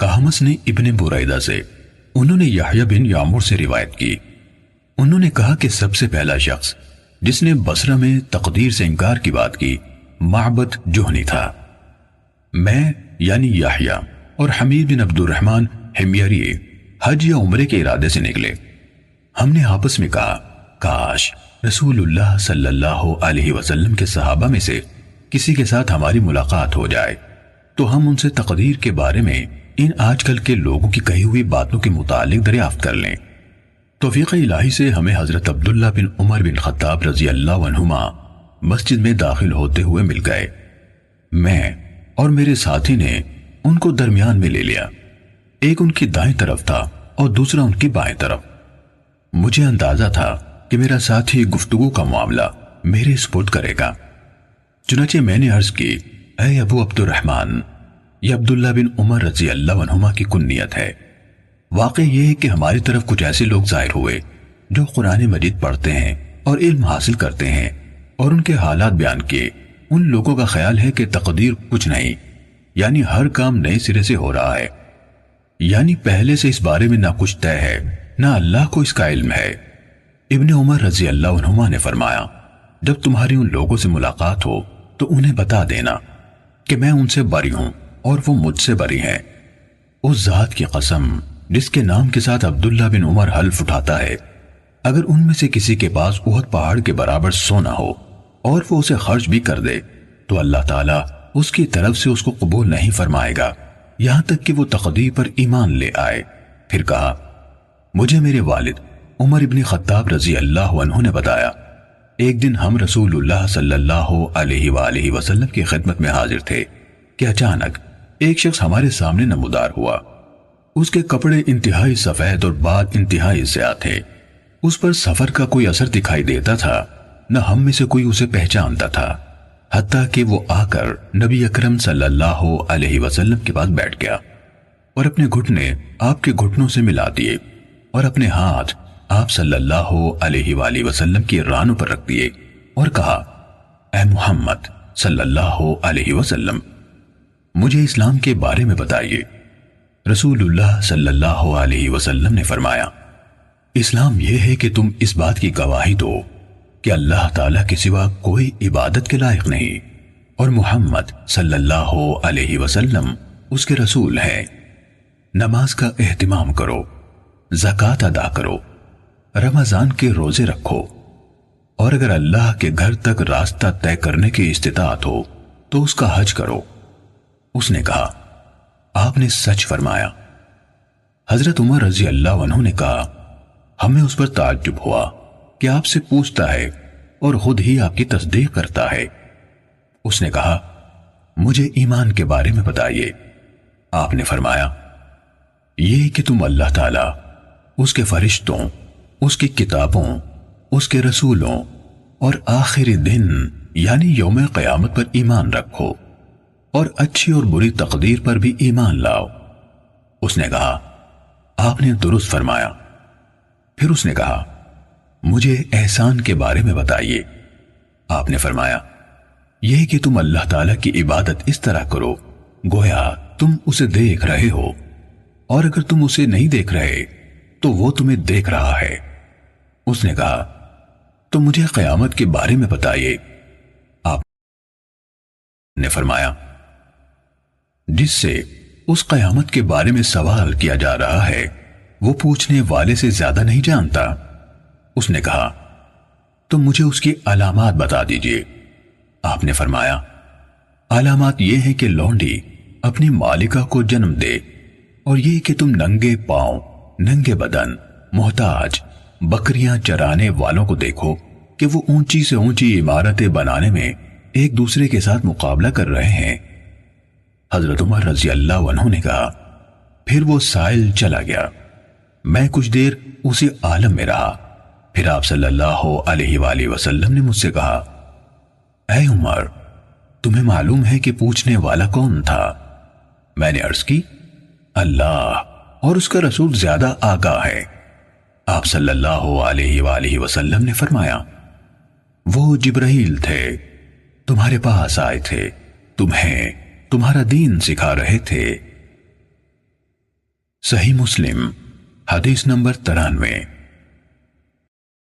کہمس نے ابن بریدہ سے، انہوں نے یحییٰ بن یعمر سے روایت کی، انہوں نے کہا کہ سب سے پہلا شخص جس نے بصرہ میں تقدیر سے انکار کی بات کی معبد جہنی تھا۔ میں یعنی یحییٰ اور حمید بن عبد الرحمن حمیری حج یا عمرے کے ارادے سے نکلے۔ ہم نے آپس میں کہا کاش رسول اللہ صلی اللہ علیہ وسلم کے صحابہ میں سے کسی کے ساتھ ہماری ملاقات ہو جائے تو ہم ان سے تقدیر کے بارے میں ان آج کل کے لوگوں کی کہی ہوئی باتوں کے متعلق دریافت کر لیں۔ توفیق الہی سے ہمیں حضرت عبداللہ بن عمر بن خطاب رضی اللہ عنہما مسجد میں داخل ہوتے ہوئے مل گئے۔ میں اور میرے ساتھی نے ان کو درمیان میں لے لیا، ایک ان کی دائیں طرف تھا اور دوسرا ان کی بائیں طرف۔ مجھے اندازہ تھا کہ میرا ساتھی گفتگو کا معاملہ میرے سپرد کرے گا، چنانچہ میں نے عرض کی، اے ابو عبد الرحمن، یہ عبداللہ بن عمر رضی اللہ عنہما کی کنیت ہے۔ واقع یہ ہے کہ ہماری طرف کچھ ایسے لوگ ظاہر ہوئے جو قرآن مجید پڑھتے ہیں اور علم حاصل کرتے ہیں، اور ان کے حالات بیان کیے۔ ان لوگوں کا خیال ہے کہ تقدیر کچھ نہیں، یعنی ہر کام نئے سرے سے ہو رہا ہے، یعنی پہلے سے اس بارے میں نہ کچھ طے ہے نہ اللہ کو اس کا علم ہے۔ ابن عمر رضی اللہ عنہما نے فرمایا، جب تمہاری ان لوگوں سے ملاقات ہو تو انہیں بتا دینا کہ میں ان سے بری ہوں اور وہ مجھ سے بری ہیں۔ اس ذات کی قسم جس کے نام کے ساتھ عبداللہ بن عمر حلف اٹھاتا ہے، اگر ان میں سے کسی کے پاس احد پہاڑ کے برابر سونا ہو اور وہ اسے خرچ بھی کر دے تو اللہ تعالیٰ اس کی طرف سے اس کو قبول نہیں فرمائے گا یہاں تک کہ وہ تقدیر پر ایمان لے آئے۔ پھر کہا، مجھے میرے والد عمر ابن خطاب رضی اللہ عنہ نے بتایا، ایک دن ہم رسول اللہ صلی اللہ علیہ وآلہ وسلم کی خدمت میں حاضر تھے کہ اچانک ایک شخص ہمارے سامنے نمودار ہوا۔ اس کے کپڑے انتہائی سفید اور بال انتہائی سیاہ تھے۔ اس پر سفر کا کوئی اثر دکھائی دیتا تھا، نہ ہم میں سے کوئی اسے پہچانتا تھا، حتیٰ کہ وہ آ کر نبی اکرم صلی اللہ علیہ وسلم کے پاس بیٹھ گیا اور اپنے گھٹنے آپ کے گھٹنوں سے ملا دیے اور اپنے ہاتھ آپ صلی اللہ علیہ وآلہ وسلم کی رانوں پر رکھ دیے اور کہا، اے محمد صلی اللہ علیہ وسلم، مجھے اسلام کے بارے میں بتائیے۔ رسول اللہ صلی اللہ علیہ وسلم نے فرمایا، اسلام یہ ہے کہ تم اس بات کی گواہی دو کہ اللہ تعالیٰ کے سوا کوئی عبادت کے لائق نہیں اور محمد صلی اللہ علیہ وسلم اس کے رسول ہیں۔ نماز کا اہتمام کرو، زکوٰۃ ادا کرو، رمضان کے روزے رکھو، اور اگر اللہ کے گھر تک راستہ طے کرنے کی استطاعت ہو تو اس کا حج کرو۔ اس نے کہا، آپ نے سچ فرمایا۔ حضرت عمر رضی اللہ عنہ نے کہا، ہمیں اس پر تعجب ہوا کہ آپ سے پوچھتا ہے اور خود ہی آپ کی تصدیق کرتا ہے۔ اس نے کہا، مجھے ایمان کے بارے میں بتائیے۔ آپ نے فرمایا، یہ کہ تم اللہ تعالیٰ، اس کے فرشتوں، اس کی کتابوں، اس کے رسولوں اور آخری دن یعنی یوم قیامت پر ایمان رکھو اور اچھی اور بری تقدیر پر بھی ایمان لاؤ۔ اس نے کہا، آپ نے درست فرمایا۔ پھر اس نے کہا، مجھے احسان کے بارے میں بتائیے۔ آپ نے فرمایا، یہ کہ تم اللہ تعالیٰ کی عبادت اس طرح کرو گویا تم اسے دیکھ رہے ہو، اور اگر تم اسے نہیں دیکھ رہے تو وہ تمہیں دیکھ رہا ہے۔ اس نے کہا، تو مجھے قیامت کے بارے میں بتائیے۔ آپ نے فرمایا، جس سے اس قیامت کے بارے میں سوال کیا جا رہا ہے وہ پوچھنے والے سے زیادہ نہیں جانتا۔ اس نے کہا، تو مجھے اس کی علامات بتا دیجئے۔ آپ نے فرمایا، علامات یہ ہیں کہ لونڈی اپنی مالکہ کو جنم دے، اور یہ کہ تم ننگے پاؤں، ننگے بدن، محتاج، بکریاں چرانے والوں کو دیکھو کہ وہ اونچی سے اونچی عمارتیں بنانے میں ایک دوسرے کے ساتھ مقابلہ کر رہے ہیں۔ حضرت عمر رضی اللہ عنہ نے کہا، پھر وہ سائل چلا گیا۔ میں کچھ دیر اسی عالم میں رہا، پھر آپ صلی اللہ علیہ وآلہ وسلم نے مجھ سے کہا، اے عمر، تمہیں معلوم ہے کہ پوچھنے والا کون تھا؟ میں نے عرض کی، اللہ اور اس کا رسول زیادہ آگاہ ہے۔ آپ صلی اللہ علیہ وآلہ وسلم نے فرمایا، وہ جبرائیل تھے، تمہارے پاس آئے تھے، تمہیں تمہارا دین سکھا رہے تھے۔ صحیح مسلم حدیث نمبر 93